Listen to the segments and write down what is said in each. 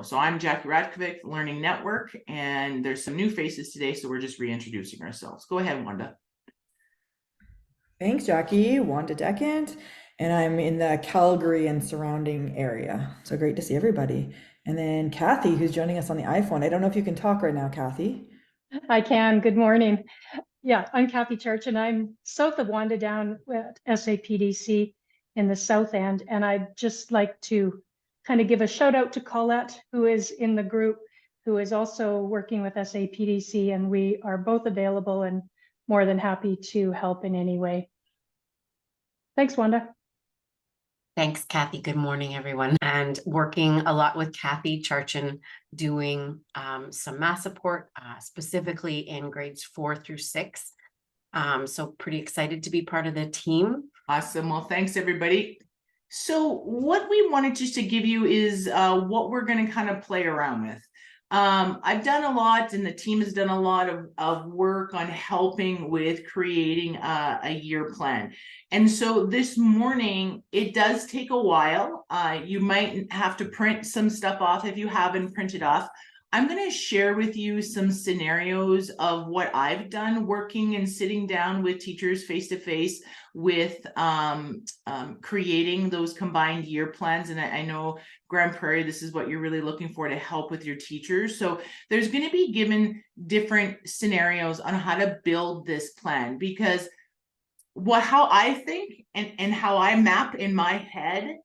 So I'm Jackie Radkovic, Learning Network, and there's some new faces today, so we're just reintroducing ourselves. Go ahead, Wanda. Thanks, Jackie. Wanda Decant, and I'm in the Calgary and surrounding area. So great to see everybody. And then Kathy, who's joining us on the iPhone. I don't know if you can talk right now, Kathy. I can. Good morning. Yeah, I'm Kathy Church, and I'm south of Wanda down at SAPDC in the South End. And I'd just like to kind of give a shout out to Colette, who is in the group, who is also working with SAPDC, and we are both available and more than happy to help in any way. Thanks, Wanda. Thanks, Kathy. Good morning, everyone. And working a lot with Kathy Charchin, doing some math support, specifically in grades 4 through 6. So pretty excited to be part of the team. Awesome. Well, thanks, everybody. So what we wanted just to give you is what we're going to kind of play around with. I've done a lot, and the team has done a lot of work on helping with creating a year plan. And so this morning, it does take a while. You might have to print some stuff off if you haven't printed off. I'm going to share with you some scenarios of what I've done working and sitting down with teachers face to face with creating those combined year plans. And I know Grand Prairie, this is what you're really looking for to help with your teachers. So there's going to be given different scenarios on how to build this plan, because how I think and how I map in my head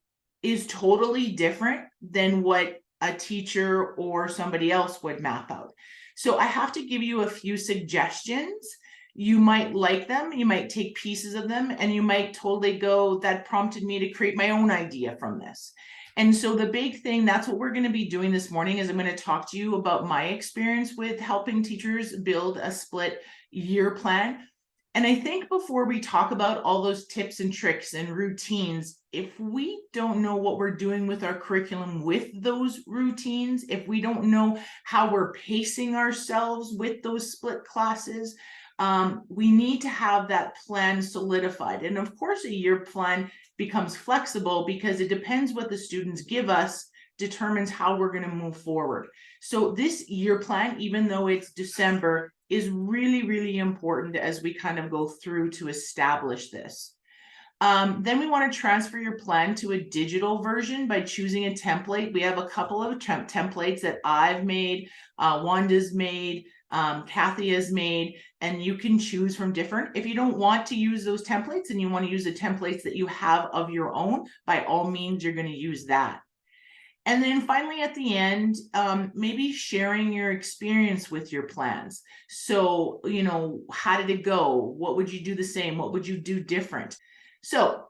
is totally different than what a teacher or somebody else would map out. So I have to give you a few suggestions. You might like them, you might take pieces of them, and you might totally go, that prompted me to create my own idea from this. And so the big thing, that's what we're going to be doing this morning, is I'm going to talk to you about my experience with helping teachers build a split year plan. And I think before we talk about all those tips and tricks and routines, if we don't know what we're doing with our curriculum with those routines, if we don't know how we're pacing ourselves with those split classes, we need to have that plan solidified. And of course, a year plan becomes flexible because it depends what the students give us, determines how we're going to move forward. So this year plan, even though it's December, is really, really important as we kind of go through to establish this. Then we want to transfer your plan to a digital version by choosing a template. We have a couple of templates that I've made, Wanda's made, Kathy has made, and you can choose from different. If you don't want to use those templates and you want to use the templates that you have of your own, by all means, you're going to use that. And then finally, at the end, maybe sharing your experience with your plans. So, how did it go? What would you do the same? What would you do different? So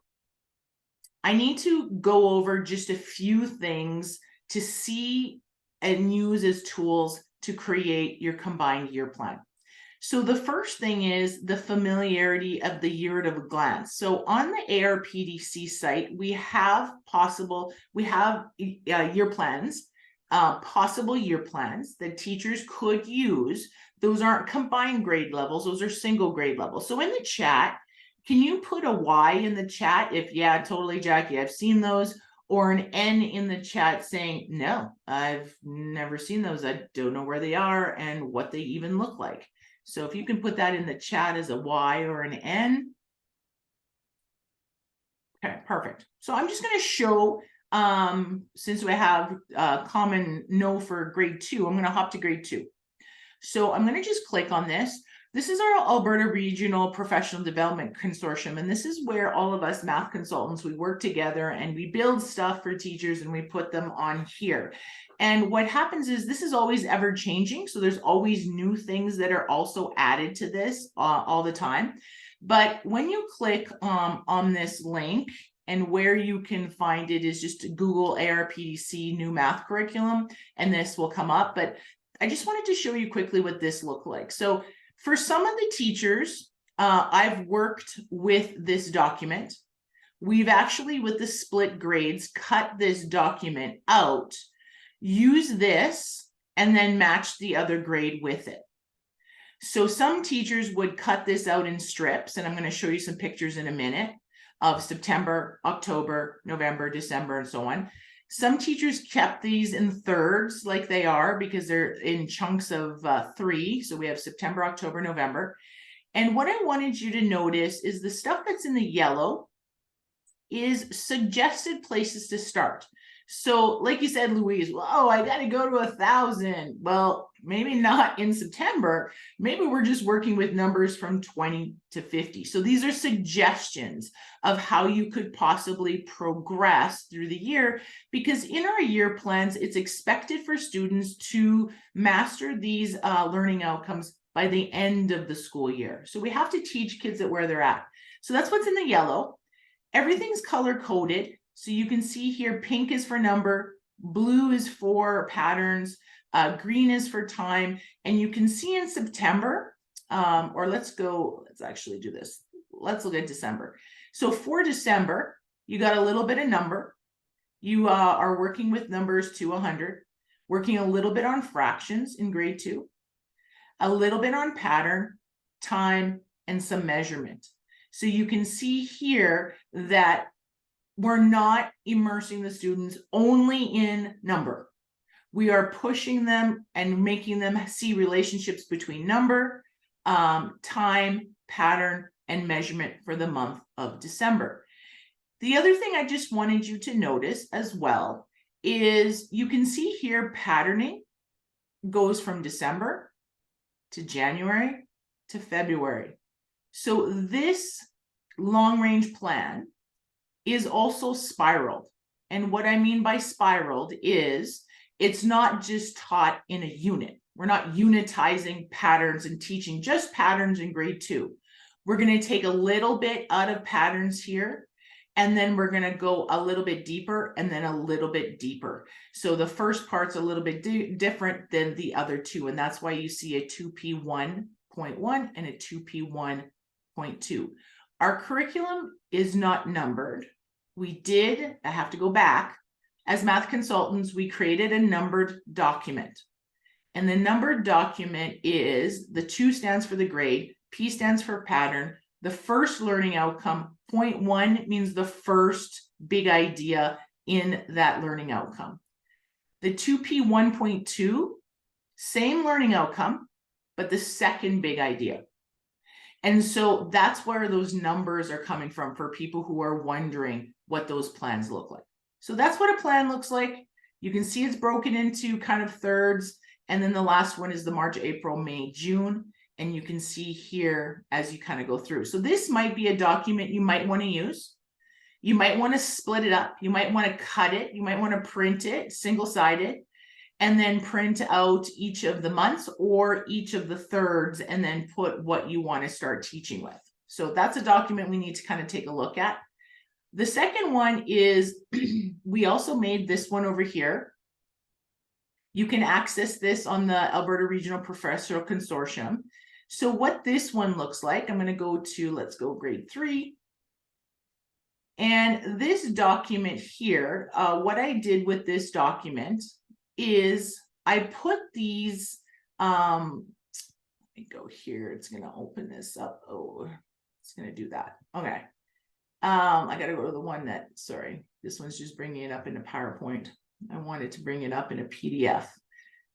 I need to go over just a few things to see and use as tools to create your combined year plan. So the first thing is the familiarity of the year at a glance. So on the ARPDC site, we have year plans, possible year plans that teachers could use. Those aren't combined grade levels, those are single grade levels. So in the chat, can you put a Y in the chat if, yeah, totally, Jackie, I've seen those, or an N in the chat saying, no, I've never seen those. I don't know where they are and what they even look like. So if you can put that in the chat as a Y or an N. Okay, perfect. So I'm just going to show, since we have common no for grade 2, I'm going to hop to grade 2. So I'm going to just click on this. This is our Alberta Regional Professional Development Consortium, and this is where all of us math consultants, we work together and we build stuff for teachers and we put them on here. And what happens is this is always ever changing, so there's always new things that are also added to this all the time. But when you click on this link, and where you can find it is just Google ARPDC new math curriculum, and this will come up. But I just wanted to show you quickly what this looked like. So for some of the teachers, I've worked with this document. We've actually, with the split grades, cut this document out, use this, and then match the other grade with it. So some teachers would cut this out in strips, and I'm going to show you some pictures in a minute of September, October, November, December, and so on. Some teachers kept these in thirds like they are because they're in chunks of 3. So we have September, October, November. And what I wanted you to notice is the stuff that's in the yellow is suggested places to start. So like you said, Louise, well, I got to go to 1,000. Well, maybe not in September. Maybe we're just working with numbers from 20 to 50. So these are suggestions of how you could possibly progress through the year, because in our year plans, it's expected for students to master these learning outcomes by the end of the school year. So we have to teach kids at where they're at. So that's what's in the yellow. Everything's color coded. So you can see here, pink is for number, blue is for patterns, green is for time. And you can see in September, or let's actually do this. Let's look at December. So for December, you got a little bit of number. You are working with numbers to 100, working a little bit on fractions in grade 2, a little bit on pattern, time, and some measurement. So you can see here that we're not immersing the students only in number. We are pushing them and making them see relationships between number, time, pattern, and measurement for the month of December. The other thing I just wanted you to notice as well is you can see here patterning goes from December to January to February. So this long-range plan is also spiraled. And what I mean by spiraled is it's not just taught in a unit. We're not unitizing patterns and teaching just patterns in grade 2. We're going to take a little bit out of patterns here, and then we're going to go a little bit deeper and then a little bit deeper. So the first part's a little bit different than the other two. And that's why you see a 2P1.1 and a 2P1.2. Our curriculum is not numbered. I have to go back. As math consultants, we created a numbered document. And the numbered document is the 2 stands for the grade, P stands for pattern. The first learning outcome, 0.1 means the first big idea in that learning outcome. The 2P1.2, same learning outcome, but the second big idea. And so that's where those numbers are coming from for people who are wondering what those plans look like. So that's what a plan looks like. You can see it's broken into kind of thirds. And then the last one is the March, April, May, June. And you can see here as you kind of go through. So this might be a document you might want to use. You might want to split it up. You might want to cut it. You might want to print it single-sided and then print out each of the months or each of the thirds and then put what you want to start teaching with. So that's a document we need to kind of take a look at. The second one is we also made this one over here. You can access this on the Alberta Regional Professional Consortium. So what this one looks like, I'm going to go to, let's go grade 3. And this document here, what I did with this document is I put these, let me go here. It's going to open this up. Oh, it's going to do that. Okay. I got to go to the one that, sorry, this one's just bringing it up in a PowerPoint. I wanted to bring it up in a PDF.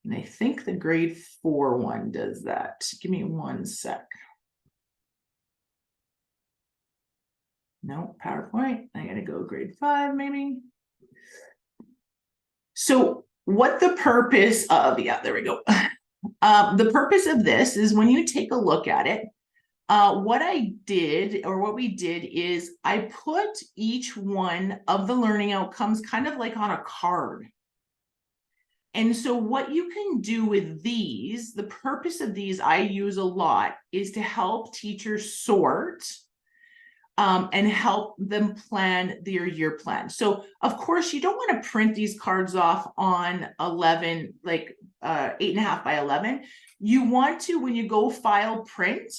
And I think the grade 4 one does that. Give me one sec. No, PowerPoint. I got to go grade 5 maybe. So what the purpose of, yeah, there we go. The purpose of this is when you take a look at it, what I did or what we did is I put each one of the learning outcomes kind of like on a card. And so what you can do with these, the purpose of these I use a lot is to help teachers sort and help them plan their year plan. So of course you don't want to print these cards off on 11, like 8.5 by 11. You want to, when you go file print,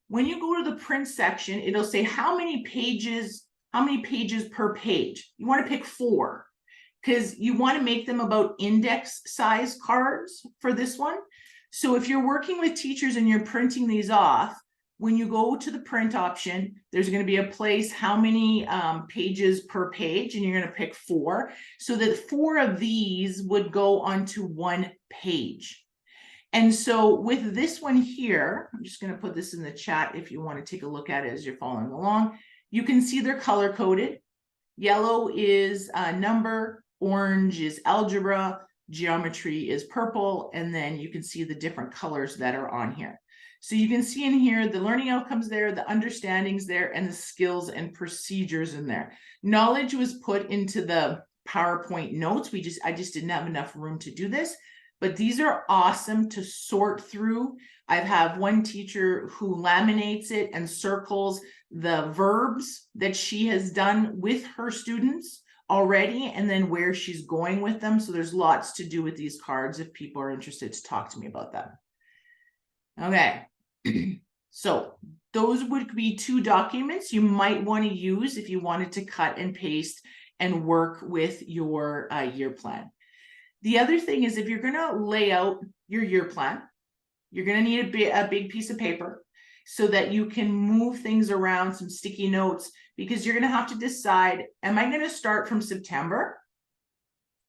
when you go to the print section, it'll say how many pages per page. You want to pick 4. Because you want to make them about index size cards for this one. So if you're working with teachers and you're printing these off, when you go to the print option, there's going to be a place how many pages per page, and you're going to pick 4, so that 4 of these would go onto 1 page. And so with this one here, I'm just going to put this in the chat if you want to take a look at it as you're following along. You can see they're color coded. Yellow is number, orange is algebra, geometry is purple, and then you can see the different colors that are on here. So you can see in here the learning outcomes there, the understandings there, and the skills and procedures in there. Knowledge was put into the PowerPoint notes. I just didn't have enough room to do this, but these are awesome to sort through. I have one teacher who laminates it and circles the verbs that she has done with her students already, and then where she's going with them. So there's lots to do with these cards if people are interested to talk to me about that. Okay. So those would be 2 documents you might want to use if you wanted to cut and paste and work with your year plan. The other thing is, if you're going to lay out your year plan, you're going to need a big piece of paper so that you can move things around, some sticky notes, because you're going to have to decide, am I going to start from September?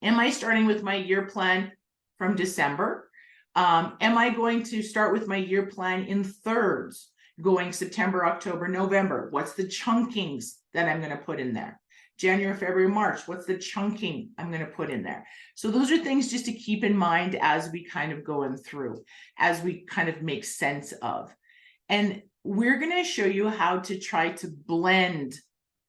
Am I starting with my year plan from December? Am I going to start with my year plan in thirds, going September, October, November? What's the chunkings that I'm going to put in there? January, February, March, what's the chunking I'm going to put in there? So those are things just to keep in mind as we kind of going through, as we kind of make sense of. And we're going to show you how to try to blend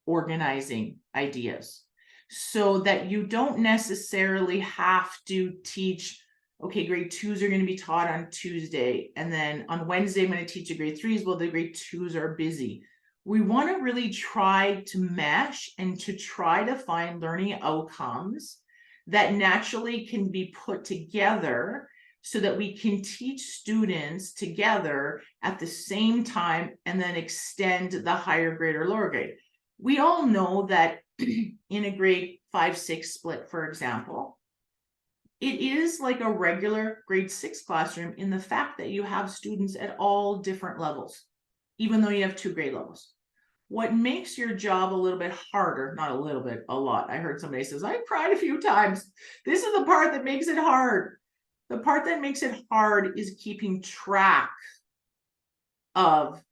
organizing ideas so that you don't necessarily have to teach, okay, grade 2s are going to be taught on Tuesday, and then on Wednesday I'm going to teach the grade 3s. Well, the grade 2s are busy. We want to really try to mesh and to try to find learning outcomes that naturally can be put together so that we can teach students together at the same time and then extend the higher grade or lower grade. We all know that in a grade 5-6 split, for example, it is like a regular grade 6 classroom in the fact that you have students at all different levels, even though you have 2 grade levels. What makes your job a little bit harder, not a little bit, a lot. I heard somebody says, I cried a few times. This is the part that makes it hard. The part that makes it hard is keeping track of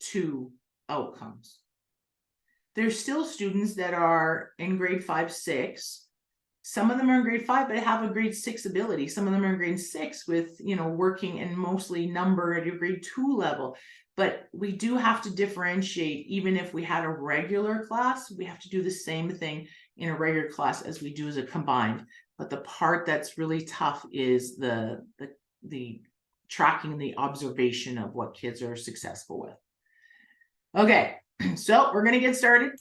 2 outcomes. There's still students that are in grade 5-6. Some of them are in grade 5, but have a grade 6 ability. Some of them are in grade 6 with, working and mostly number at your grade 2 level. But we do have to differentiate. Even if we had a regular class, we have to do the same thing in a regular class as we do as a combined. But the part that's really tough is the tracking, the observation of what kids are successful with. Okay, so we're going to get started.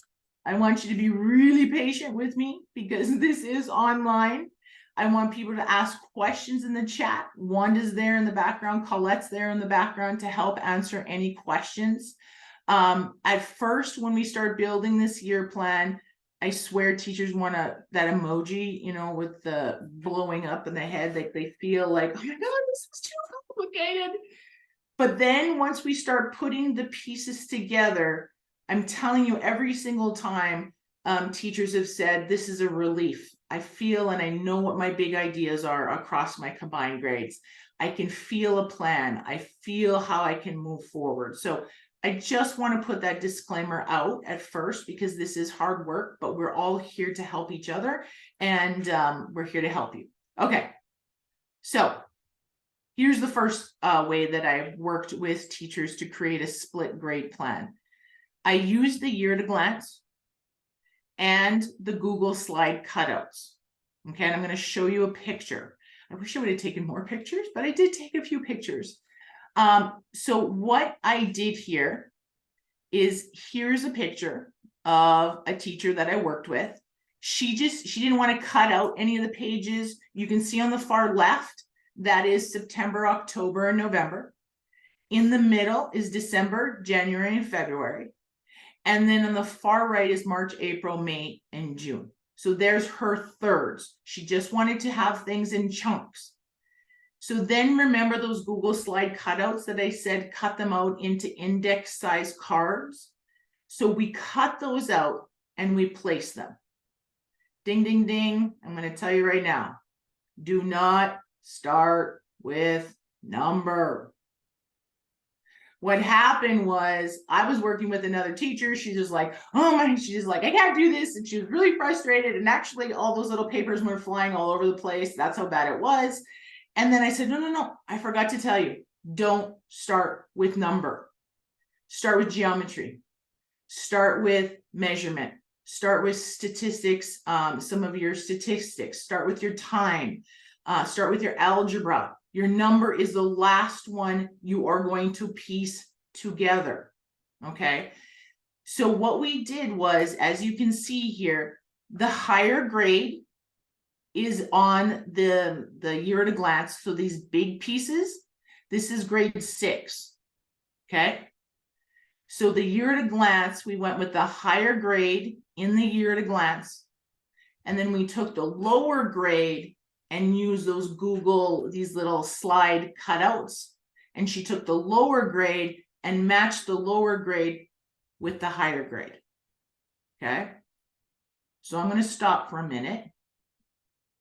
I want you to be really patient with me because this is online. I want people to ask questions in the chat. Wanda's there in the background. Colette's there in the background to help answer any questions. At first, when we start building this year plan, I swear teachers want that emoji, with the blowing up in the head. Like they feel like, oh my God, this is too complicated. But then once we start putting the pieces together, I'm telling you, every single time teachers have said, this is a relief. I feel and I know what my big ideas are across my combined grades. I can feel a plan. I feel how I can move forward. So I just want to put that disclaimer out at first because this is hard work, but we're all here to help each other and we're here to help you. Okay, so here's the first way that I've worked with teachers to create a split grade plan. I use the year at a glance and the Google slide cutouts. Okay, and I'm going to show you a picture. I wish I would have taken more pictures, but I did take a few pictures. So what I did here is here's a picture of a teacher that I worked with. She didn't want to cut out any of the pages. You can see on the far left, that is September, October, and November. In the middle is December, January, and February. And then on the far right is March, April, May, and June. So there's her thirds. She just wanted to have things in chunks. So then remember those Google slide cutouts that I said, cut them out into index size cards. So we cut those out and we place them. Ding, ding, ding. I'm going to tell you right now, do not start with number. What happened was I was working with another teacher. She's just like, oh my, she's just like, I can't do this. And she was really frustrated. And actually all those little papers were flying all over the place. That's how bad it was. And then I said, no, I forgot to tell you, don't start with number. Start with geometry. Start with measurement. Start with statistics, some of your statistics. Start with your time. Start with your algebra. Your number is the last one you are going to piece together, okay? So what we did was, as you can see here, the higher grade is on the year at a glance. So these big pieces, this is grade 6, okay? So the year at a glance, we went with the higher grade in the year at a glance. And then we took the lower grade and used those these little slide cutouts. And she took the lower grade and matched the lower grade with the higher grade. Okay. So I'm going to stop for a minute.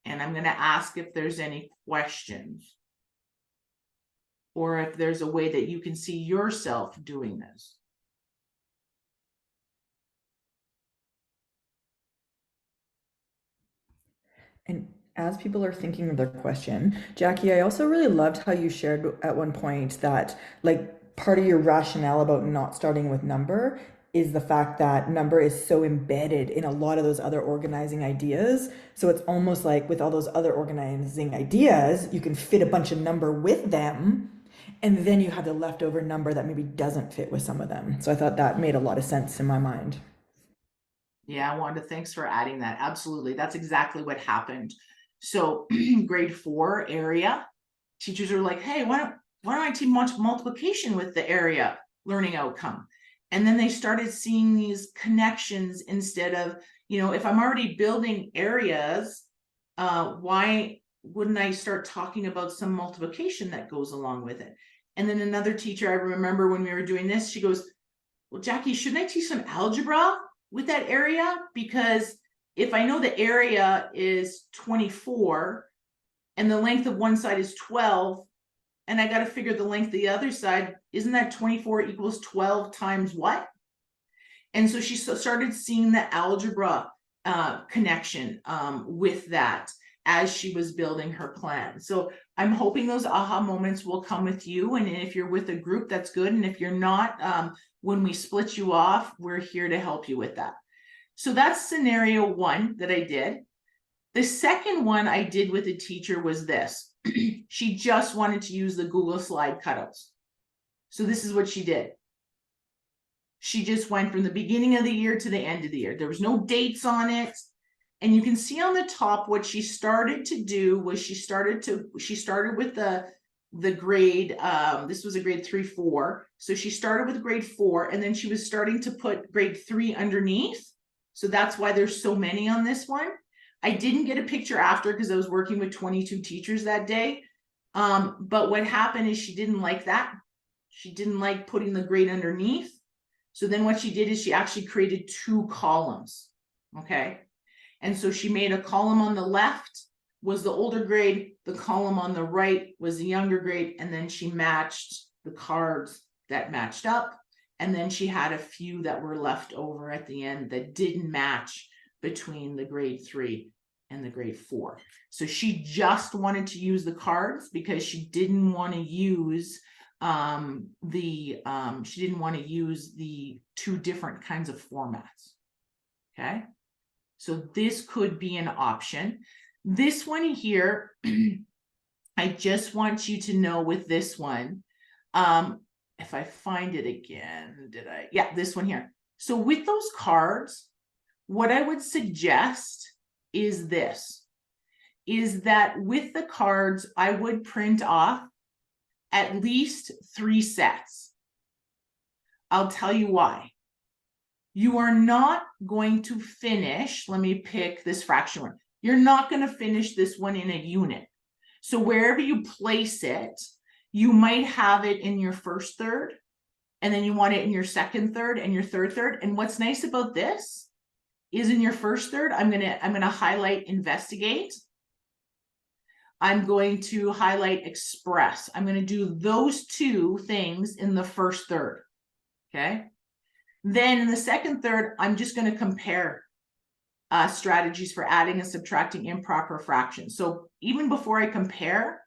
And I'm going to ask if there's any questions. Or if there's a way that you can see yourself doing this. And as people are thinking of their question, Jackie, I also really loved how you shared at one point that like part of your rationale about not starting with number is the fact that number is so embedded in a lot of those other organizing ideas. So it's almost like with all those other organizing ideas, you can fit a bunch of number with them, and then you have the leftover number that maybe doesn't fit with some of them. So I thought that made a lot of sense in my mind. Yeah, Wanda, thanks for adding that. Absolutely. That's exactly what happened. So grade 4 area, teachers are like, hey, why don't I teach multiplication with the area learning outcome? And then they started seeing these connections instead of, if I'm already building areas, why wouldn't I start talking about some multiplication that goes along with it? And then another teacher, I remember when we were doing this, she goes, well, Jackie, shouldn't I teach some algebra with that area? Because if I know the area is 24 and the length of one side is 12, and I got to figure the length of the other side, isn't that 24 equals 12 times what? And so she started seeing the algebra connection with that as she was building her plan. So I'm hoping those aha moments will come with you. And if you're with a group, that's good. And if you're not, when we split you off, we're here to help you with that. So that's scenario 1 that I did. The second one I did with a teacher was this. She just wanted to use the Google slide cutouts. So this is what she did. She just went from the beginning of the year to the end of the year. There was no dates on it. And you can see on the top what she started to do was she started with the grade, this was a grade 3-4. So she started with grade 4, and then she was starting to put grade 3 underneath. So that's why there's so many on this one. I didn't get a picture after because I was working with 22 teachers that day. But what happened is she didn't like that. She didn't like putting the grade underneath. So then what she did is she actually created 2 columns. Okay. And so she made a column on the left was the older grade, the column on the right was the younger grade, and then she matched the cards that matched up. And then she had a few that were left over at the end that didn't match between the grade 3 and the grade 4. So she just wanted to use the cards because she didn't want to use the 2 different kinds of formats. Okay. So this could be an option. This one here, I just want you to know with this one, if I find it again, yeah, this one here. So with those cards, what I would suggest is this, is that with the cards, I would print off at least 3 sets. I'll tell you why. You are not going to finish, let me pick this fraction one. You're not going to finish this one in a unit. So wherever you place it, you might have it in your first third, and then you want it in your second third and your third third. And what's nice about this is in your first third, I'm gonna highlight investigate. I'm going to highlight express. I'm going to do those two things in the first third. Okay. Then in the second third, I'm just going to compare strategies for adding and subtracting improper fractions. So even before I compare,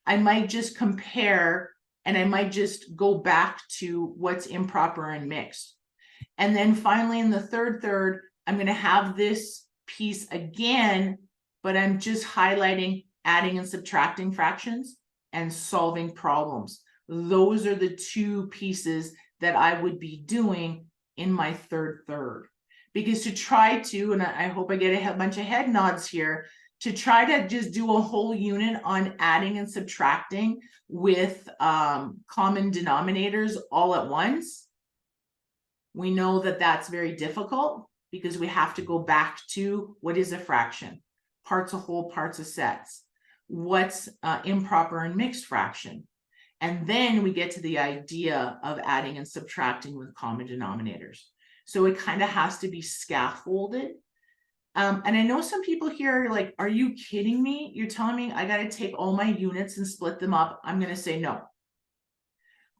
I might just compare and I might just go back to what's improper and mixed. And then finally in the third third, I'm going to have this piece again, but I'm just highlighting adding and subtracting fractions and solving problems. Those are the two pieces that I would be doing in my third third. Because to try to, and I hope I get a bunch of head nods here, to try to just do a whole unit on adding and subtracting with common denominators all at once, we know that that's very difficult because we have to go back to what is a fraction, parts of whole, parts of sets, what's improper and mixed fraction. And then we get to the idea of adding and subtracting with common denominators. So it kind of has to be scaffolded. And I know some people here are like, are you kidding me? You're telling me I got to take all my units and split them up? I'm going to say no.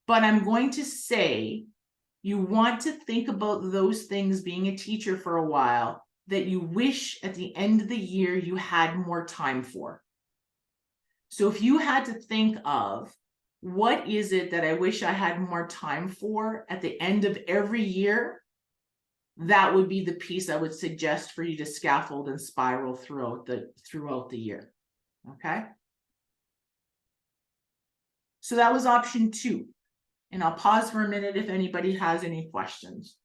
But I'm going to say you want to think about those things being a teacher for a while that you wish at the end of the year you had more time for. So if you had to think of what is it that I wish I had more time for at the end of every year, that would be the piece I would suggest for you to scaffold and spiral throughout the year. Okay. So that was option 2. And I'll pause for a minute if anybody has any questions.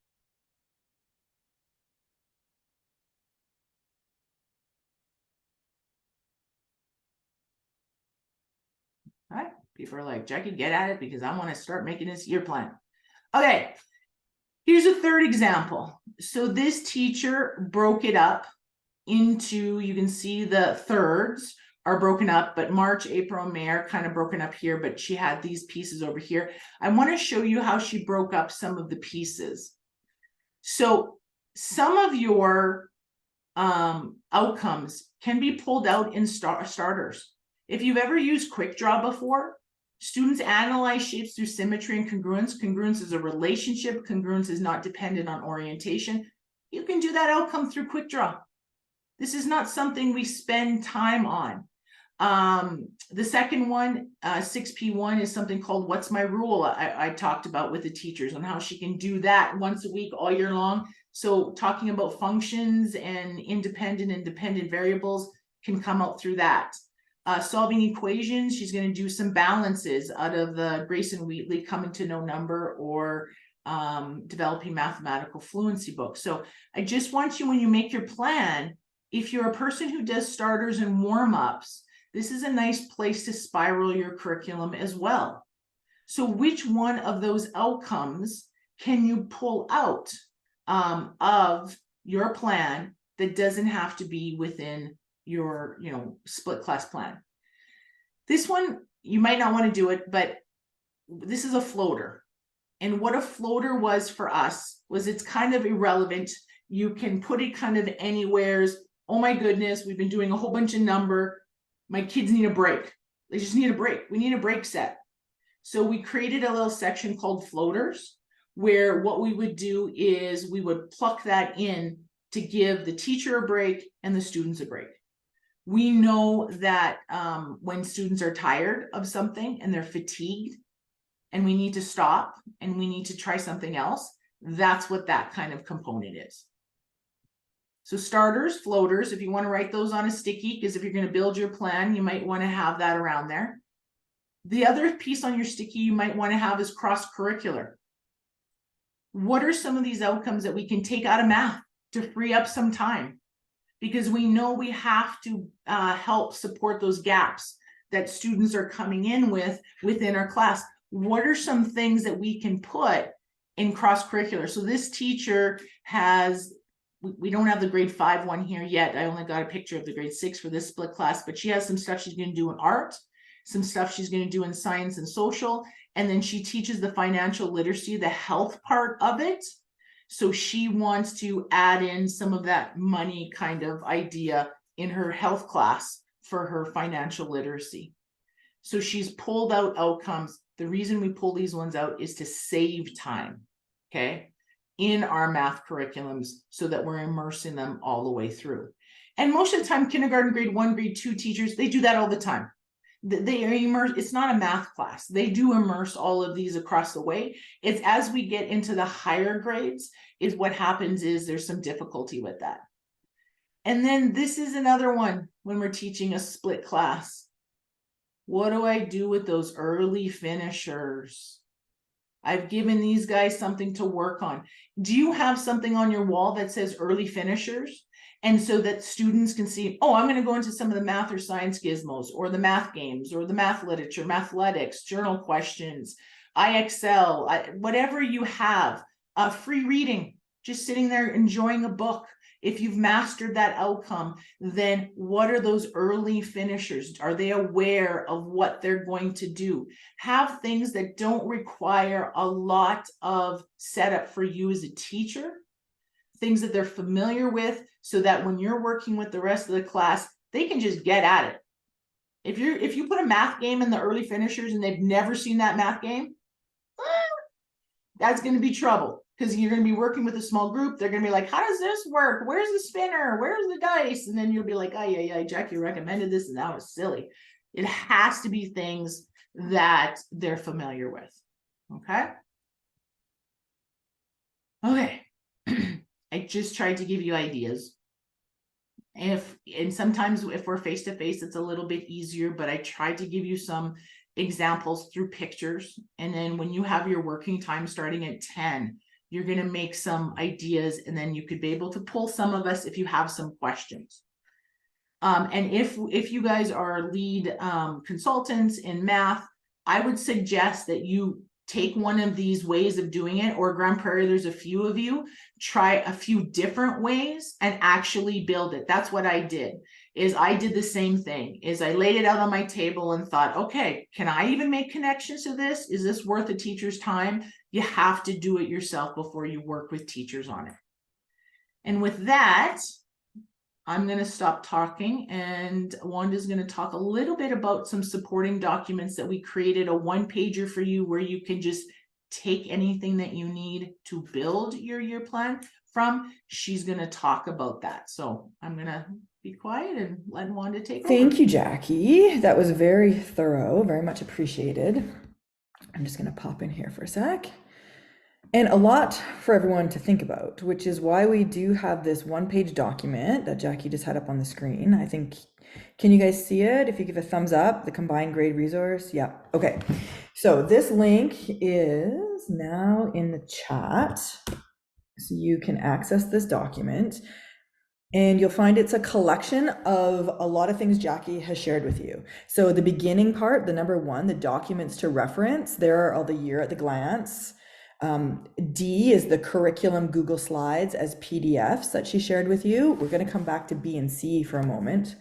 All right. People are like, Jackie, get at it because I want to start making this year plan. Okay. Here's a third example. So this teacher broke it up into, you can see the thirds are broken up, but March, April, May are kind of broken up here, but she had these pieces over here. I want to show you how she broke up some of the pieces. So some of your outcomes can be pulled out in starters. If you've ever used Quick Draw before, students analyze shapes through symmetry and congruence. Congruence is a relationship. Congruence is not dependent on orientation. You can do that outcome through Quick Draw. This is not something we spend time on. The second one, 6P1, is something called What's My Rule? I talked about with the teachers on how she can do that once a week all year long. So talking about functions and independent and dependent variables can come out through that. Solving equations, she's going to do some balances out of the Grayson Wheatley Coming to Know Number or Developing Mathematical Fluency book. So I just want you, when you make your plan, if you're a person who does starters and warm-ups, this is a nice place to spiral your curriculum as well. So which one of those outcomes can you pull out of your plan that doesn't have to be within your, split class plan? This one, you might not want to do it, but this is a floater. And what a floater was for us was it's kind of irrelevant. You can put it kind of anywheres. Oh my goodness, we've been doing a whole bunch of number. My kids need a break. They just need a break. We need a break set. So we created a little section called floaters, where what we would do is we would pluck that in to give the teacher a break and the students a break. We know that when students are tired of something and they're fatigued and we need to stop and we need to try something else, that's what that kind of component is. So starters, floaters, if you want to write those on a sticky, because if you're going to build your plan, you might want to have that around there. The other piece on your sticky you might want to have is cross-curricular. What are some of these outcomes that we can take out of math to free up some time? Because we know we have to help support those gaps that students are coming in with within our class. What are some things that we can put in cross-curricular? So this teacher has we don't have the grade 5 one here yet. I only got a picture of the grade 6 for this split class, but she has some stuff she's going to do in art, some stuff she's going to do in science and social, and then she teaches the financial literacy, the health part of it. So she wants to add in some of that money kind of idea in her health class for her financial literacy. So she's pulled out outcomes. The reason we pull these ones out is to save time, okay, in our math curriculums so that we're immersing them all the way through. And most of the time, kindergarten, grade 1, grade 2 teachers, they do that all the time. They are immersed. It's not a math class. They do immerse all of these across the way. It's as we get into the higher grades is what happens is there's some difficulty with that. And then this is another one when we're teaching a split class. What do I do with those early finishers? I've given these guys something to work on. Do you have something on your wall that says early finishers? And so that students can see, oh, I'm going to go into some of the math or science gizmos or the math games or the math literature, mathletics, journal questions, IXL, whatever you have, free reading, just sitting there enjoying a book. If you've mastered that outcome, then what are those early finishers? Are they aware of what they're going to do? Have things that don't require a lot of setup for you as a teacher, things that they're familiar with, so that when you're working with the rest of the class, they can just get at it. If you put a math game in the early finishers and they've never seen that math game, that's going to be trouble. Because you're going to be working with a small group. They're going to be like, how does this work? Where's the spinner? Where's the dice? And then you'll be like, oh, yeah, Jackie recommended this and that was silly. It has to be things that they're familiar with. Okay. Okay. I just tried to give you ideas. And sometimes if we're face to face, it's a little bit easier, but I tried to give you some examples through pictures. And then when you have your working time starting at 10, you're going to make some ideas, and then you could be able to pull some of us if you have some questions. And if you guys are lead consultants in math, I would suggest that you take one of these ways of doing it, or Grand Prairie, there's a few of you, try a few different ways and actually build it. That's what I did, is I did the same thing, is I laid it out on my table and thought, okay, can I even make connections to this? Is this worth a teacher's time? You have to do it yourself before you work with teachers on it. And with that, I'm going to stop talking, and Wanda's going to talk a little bit about some supporting documents that we created, a one-pager for you where you can just take anything that you need to build your year plan from. She's going to talk about that. So I'm going to be quiet and let Wanda take over. Thank you, Jackie. That was very thorough, very much appreciated. I'm just going to pop in here for a sec. And a lot for everyone to think about, which is why we do have this one-page document that Jackie just had up on the screen. I think, can you guys see it? If you give a thumbs up, the combined grade resource. Yeah, okay. So this link is now in the chat, so you can access this document. And you'll find it's a collection of a lot of things Jackie has shared with you. So the beginning part, the number 1, the documents to reference, there are all the year at the glance. D is the curriculum Google Slides as PDFs that she shared with you. We're going to come back to B and C for a moment.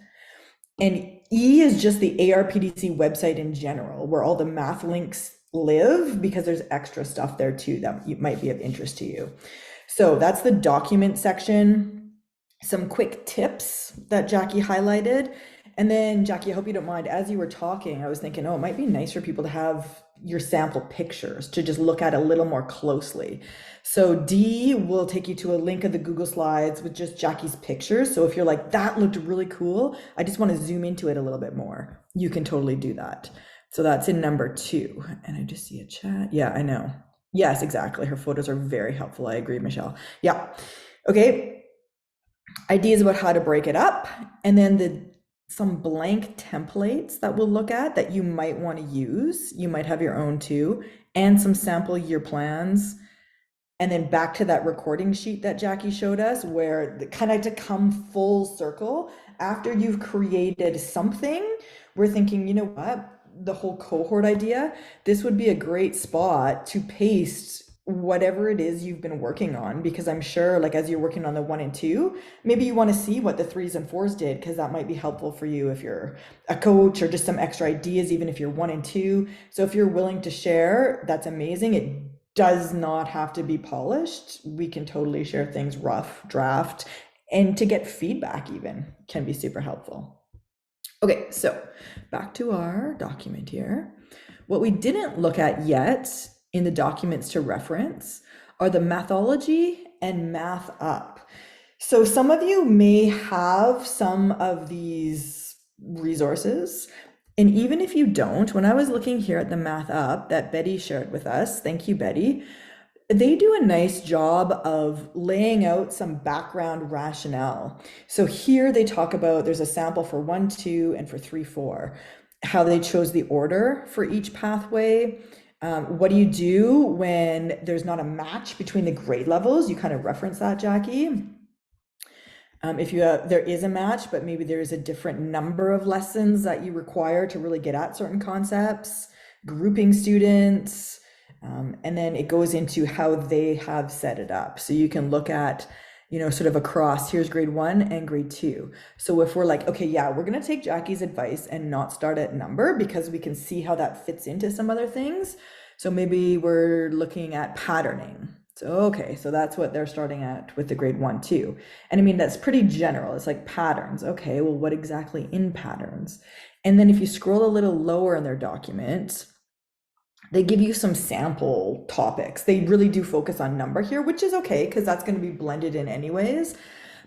And E is just the ARPDC website in general, where all the math links live, because there's extra stuff there too that might be of interest to you. So that's the document section. Some quick tips that Jackie highlighted. And then Jackie, I hope you don't mind, as you were talking, I was thinking, oh, it might be nice for people to have your sample pictures to just look at a little more closely. So D will take you to a link of the Google Slides with just Jackie's pictures. So if you're like, that looked really cool, I just want to zoom into it a little bit more, you can totally do that. So that's in number 2. And I just see a chat. Yeah, I know. Yes, exactly. Her photos are very helpful. I agree, Michelle. Yeah. Okay. Ideas about how to break it up. And then some blank templates that we'll look at that you might want to use. You might have your own too, and some sample year plans. And then back to that recording sheet that Jackie showed us, where the kind of to come full circle after you've created something, we're thinking, you know what, the whole cohort idea, this would be a great spot to paste whatever it is you've been working on, because I'm sure like as you're working on the 1 and 2, maybe you want to see what the 3s and 4s did, because that might be helpful for you if you're a coach, or just some extra ideas, even if you're 1 and 2. So if you're willing to share, that's amazing. It does not have to be polished. We can totally share things rough draft, and to get feedback even can be super helpful. Okay, so back to our document here. What we didn't look at yet in the documents to reference are the Mathology and Math Up. So some of you may have some of these resources, and even if you don't, when I was looking here at the Math Up that Betty shared with us, thank you, Betty, they do a nice job of laying out some background rationale. So here they talk about, there's a sample for 1, 2, and for 3, 4, how they chose the order for each pathway. What do you do when there's not a match between the grade levels? You kind of reference that, Jackie. If there is a match, but maybe there is a different number of lessons that you require to really get at certain concepts, grouping students, and then it goes into how they have set it up. So you can look at, sort of across, here's grade 1 and grade 2. So if we're like, okay, yeah, we're going to take Jackie's advice and not start at number, because we can see how that fits into some other things. So maybe we're looking at patterning. So, okay, so that's what they're starting at with the grade 1, 2. And I mean, that's pretty general. It's like patterns. Okay, well, what exactly in patterns? And then if you scroll a little lower in their document, they give you some sample topics. They really do focus on number here, which is okay, because that's going to be blended in anyways.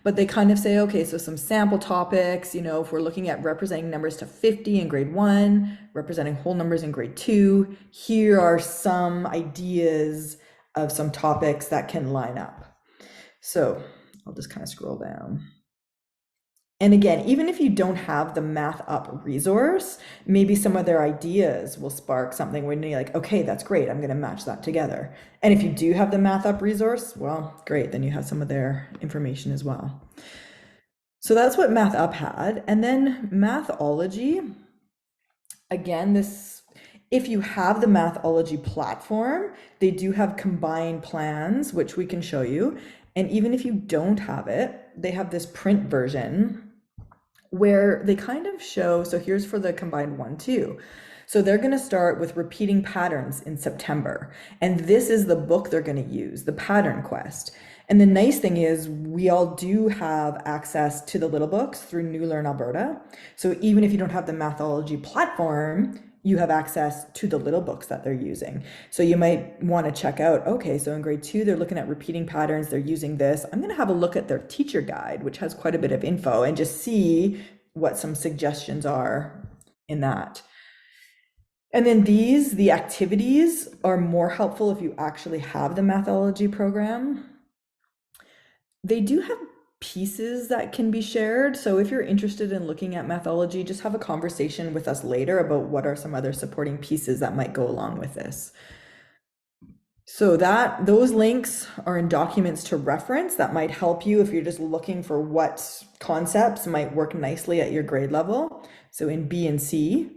But they kind of say, okay, so some sample topics, if we're looking at representing numbers to 50 in grade 1, representing whole numbers in grade 2, here are some ideas of some topics that can line up. So I'll just kind of scroll down. And again, even if you don't have the Math Up resource, maybe some of their ideas will spark something where you're like, okay, that's great, I'm going to match that together. And if you do have the Math Up resource, well, great, then you have some of their information as well. So that's what Math Up had. And then Mathology, again, if you have the Mathology platform, they do have combined plans, which we can show you. And even if you don't have it, they have this print version where they kind of show, so here's for the combined 1, 2. So they're going to start with repeating patterns in September. And this is the book they're going to use, the Pattern Quest. And the nice thing is we all do have access to the little books through New Learn Alberta. So even if you don't have the Mathology platform, you have access to the little books that they're using. So you might want to check out, okay, so in grade 2, they're looking at repeating patterns, they're using this. I'm going to have a look at their teacher guide, which has quite a bit of info, and just see what some suggestions are in that. And then the activities are more helpful if you actually have the Mathology program. They do have pieces that can be shared. So if you're interested in looking at Mathology, just have a conversation with us later about what are some other supporting pieces that might go along with this. So those links are in documents to reference that might help you if you're just looking for what concepts might work nicely at your grade level. So in B and C.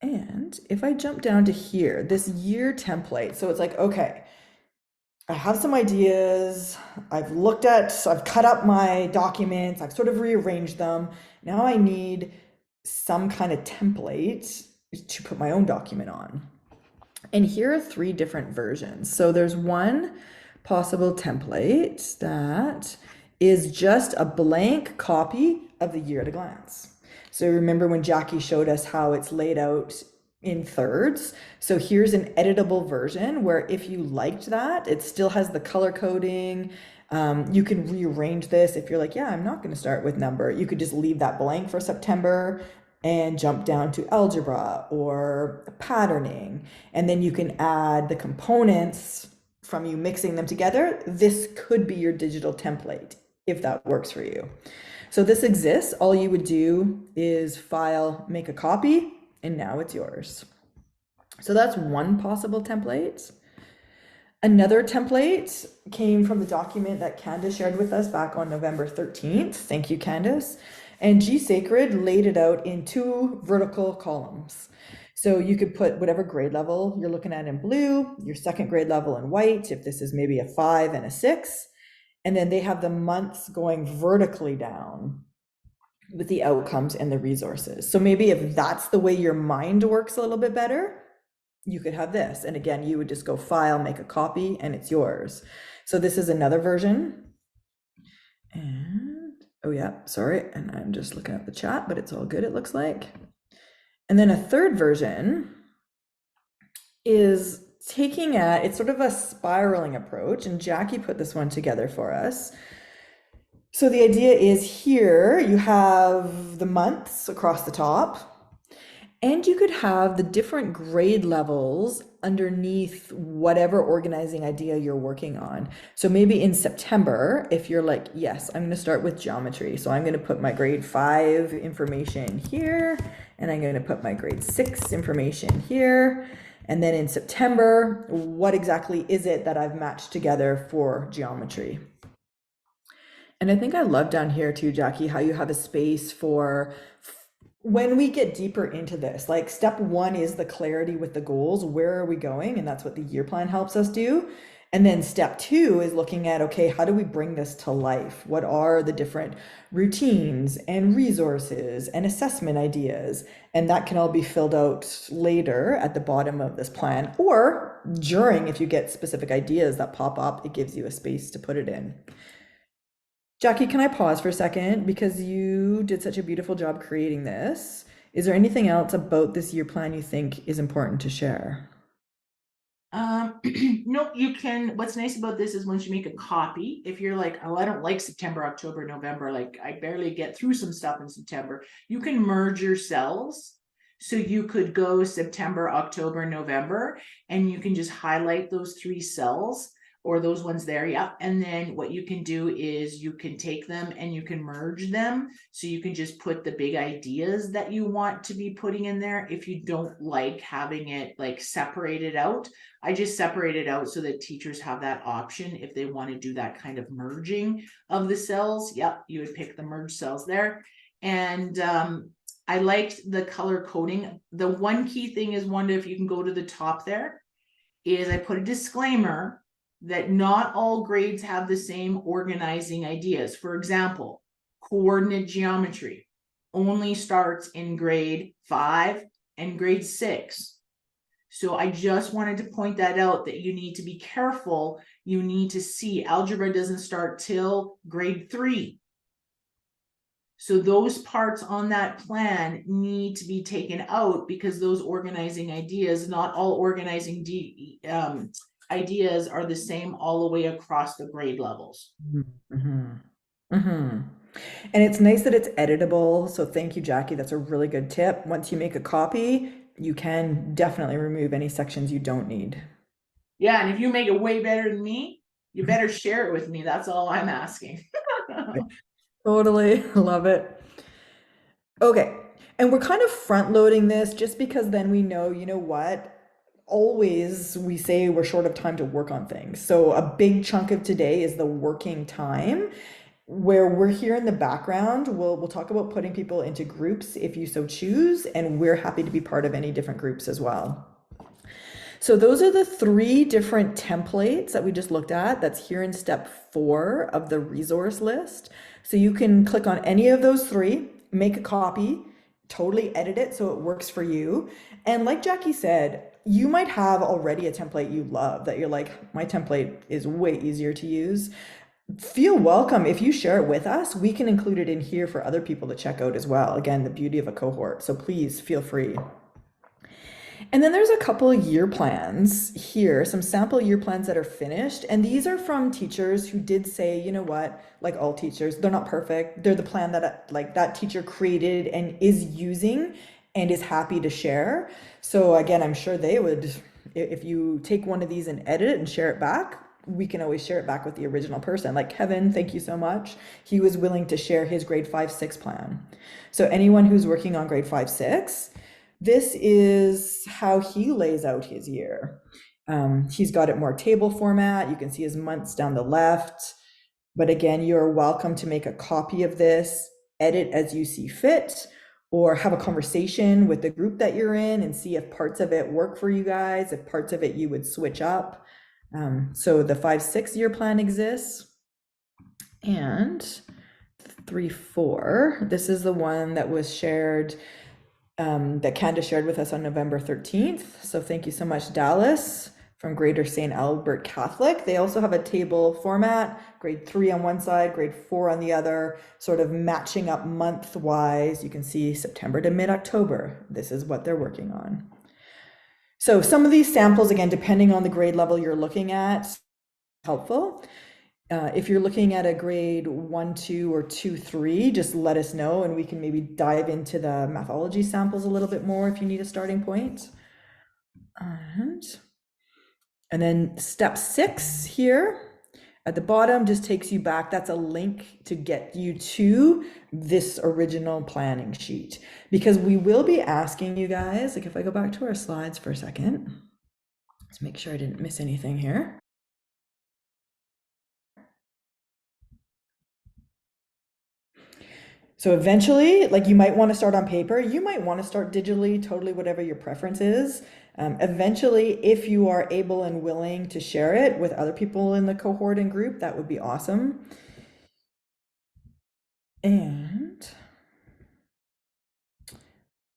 And if I jump down to here, this year template. So it's like, okay, I have some ideas, I've cut up my documents, I've sort of rearranged them. Now I need some kind of template to put my own document on. And here are 3 different versions. So there's one possible template that is just a blank copy of the year at a glance. So remember when Jackie showed us how it's laid out in thirds. So here's an editable version where if you liked that, it still has the color coding. You can rearrange this. If you're like, yeah, I'm not going to start with number, you could just leave that blank for September and jump down to algebra or patterning. And then you can add the components from you mixing them together. This could be your digital template if that works for you. So this exists. All you would do is file, make a copy, and now it's yours. So that's one possible template. Another template came from the document that Candace shared with us back on November 13th. Thank you, Candace. And G Sacred laid it out in 2 vertical columns. So you could put whatever grade level you're looking at in blue, your second grade level in white, if this is maybe a 5 and a 6, and then they have the months going vertically down with the outcomes and the resources. So maybe if that's the way your mind works a little bit better, you could have this. And again, you would just go file, make a copy, and it's yours. So this is another version. And oh yeah, sorry. And I'm just looking at the chat, but it's all good, it looks like. And then a third version is taking it's sort of a spiraling approach. And Jackie put this one together for us. So the idea is here you have the months across the top, and you could have the different grade levels underneath whatever organizing idea you're working on. So maybe in September, if you're like, yes, I'm going to start with geometry. So I'm going to put my grade 5 information here, and I'm going to put my grade 6 information here. And then in September, what exactly is it that I've matched together for geometry? And I think I love down here too, Jackie, how you have a space for when we get deeper into this. Like step 1 is the clarity with the goals. Where are we going? And that's what the year plan helps us do. And then step 2 is looking at, okay, how do we bring this to life? What are the different routines and resources and assessment ideas? And that can all be filled out later at the bottom of this plan, or during, if you get specific ideas that pop up, it gives you a space to put it in. Jackie, can I pause for a second? Because you did such a beautiful job creating this. Is there anything else about this year plan you think is important to share? No, you can. What's nice about this is once you make a copy, if you're like, oh, I don't like September, October, November, like I barely get through some stuff in September, you can merge your cells. So you could go September, October, November, and you can just highlight those 3 cells or those ones there. Yeah. And then what you can do is you can take them and you can merge them. So you can just put the big ideas that you want to be putting in there. If you don't like having it like separated out, I just separate it out so that teachers have that option. If they want to do that kind of merging of the cells, yep, you would pick the merge cells there. And I liked the color coding. The one key thing is, Wanda, if you can go to the top there, is I put a disclaimer that not all grades have the same organizing ideas. For example, coordinate geometry only starts in grade 5 and grade 6. So I just wanted to point that out, that you need to be careful. You need to see algebra doesn't start till grade 3. So those parts on that plan need to be taken out, because those organizing ideas, not all organizing ideas are the same all the way across the grade levels. Mm-hmm. Mm-hmm. And it's nice that it's editable. So thank you, Jackie. That's a really good tip. Once you make a copy, you can definitely remove any sections you don't need. Yeah, and if you make it way better than me, you better share it with me. That's all I'm asking. Totally love it. Okay, and we're kind of front loading this just because then we know, you know what? Always we say we're short of time to work on things. So a big chunk of today is the working time, where we're here in the background. We'll talk about putting people into groups if you so choose, and we're happy to be part of any different groups as well. So those are the 3 different templates that we just looked at. That's here in step 4 of the resource list. So you can click on any of those 3, make a copy, totally edit it so it works for you. And like Jackie said, you might have already a template you love that you're like, my template is way easier to use. Feel welcome. If you share it with us, we can include it in here for other people to check out as well. Again, the beauty of a cohort. So please feel free. And then there's a couple of year plans here, some sample year plans that are finished. And these are from teachers who did say, you know what, like all teachers, they're not perfect. They're the plan that like that teacher created and is using and is happy to share. So again, I'm sure they would, if you take one of these and edit it and share it back, we can always share it back with the original person. Like Kevin, thank you so much. He was willing to share his grade 5-6 plan. So anyone who's working on grade 5-6, this is how he lays out his year. He's got it more table format. You can see his months down the left. But again, you're welcome to make a copy of this, edit as you see fit, or have a conversation with the group that you're in and see if parts of it work for you guys, if parts of it you would switch up. So the 5-6 year plan exists. And 3-4, this is the one that was shared, that Candace shared with us on November 13th. So thank you so much, Dallas from Greater St. Albert Catholic. They also have a table format, grade 3 on one side, grade 4 on the other, sort of matching up month-wise. You can see September to mid-October. This is what they're working on. So some of these samples, again, depending on the grade level you're looking at, helpful. If you're looking at a grade 1, 2, or 2, 3, just let us know and we can maybe dive into the mathology samples a little bit more if you need a starting point. And then step 6 here at the bottom just takes you back. That's a link to get you to this original planning sheet, because we will be asking you guys, like if I go back to our slides for a second, let's make sure I didn't miss anything here. So eventually, like you might want to start on paper, you might want to start digitally, totally whatever your preference is. Eventually, if you are able and willing to share it with other people in the cohort and group, that would be awesome. And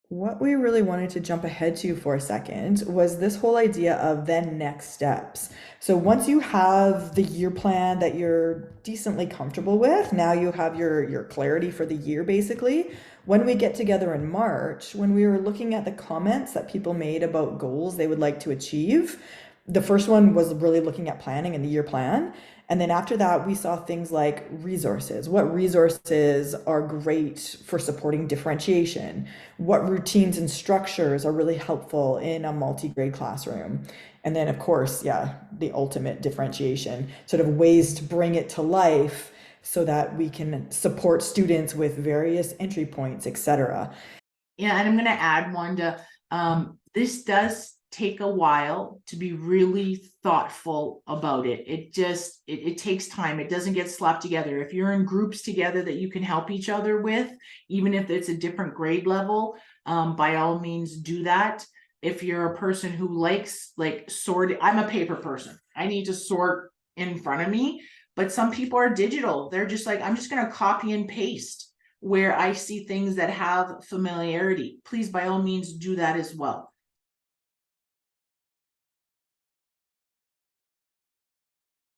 what we really wanted to jump ahead to for a second was this whole idea of then next steps. So once you have the year plan that you're decently comfortable with, now you have your clarity for the year basically. When we get together in March, when we were looking at the comments that people made about goals they would like to achieve, the first one was really looking at planning and the year plan. And then after that, we saw things like resources. What resources are great for supporting differentiation? What routines and structures are really helpful in a multi-grade classroom? And then of course, yeah, the ultimate differentiation, sort of ways to bring it to life so that we can support students with various entry points, etc. Yeah, and I'm going to add, Wanda, this does take a while to be really thoughtful about it. It takes time. It doesn't get slapped together. If you're in groups together that you can help each other with, even if it's a different grade level, by all means do that. If you're a person who likes like sorting, I'm a paper person. I need to sort in front of me, but some people are digital. They're just like, I'm just going to copy and paste where I see things that have familiarity. Please, by all means, do that as well.